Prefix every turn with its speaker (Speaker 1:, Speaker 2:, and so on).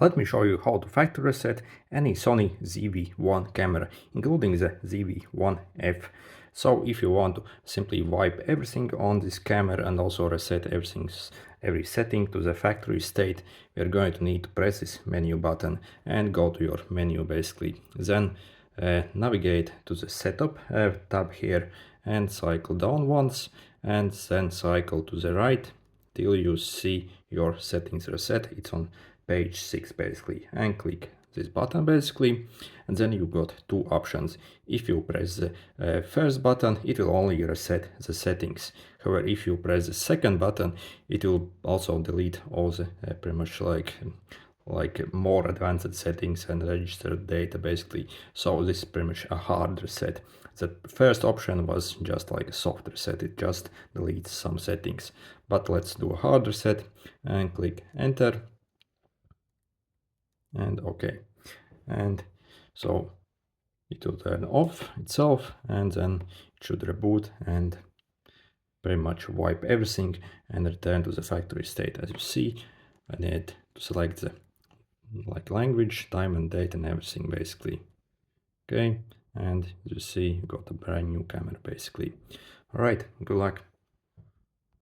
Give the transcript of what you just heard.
Speaker 1: Let me show you how to factory reset any Sony ZV-1 camera, including the ZV-1F. So if you want to simply wipe everything on this camera and also reset every setting to the factory state, we're going to need to press this menu button and go to your menu basically. Then navigate to the setup tab here and cycle down once and then cycle to the right till you see your settings reset. It's on page 6 basically, and click this button basically, and then you got two options. If you press the first button, it will only reset the settings. However, if you press the second button, it will also delete all the pretty much like more advanced settings and registered data basically. So this is pretty much a hard reset. The first option was just like a soft reset, it just deletes some settings. But let's do a hard reset and click enter and OK. And so it will turn off itself and then it should reboot and pretty much wipe everything and return to the factory state. As you see, I need to select the language, time and date and everything basically. Okay, and you see you got a brand new camera basically. All right, good luck.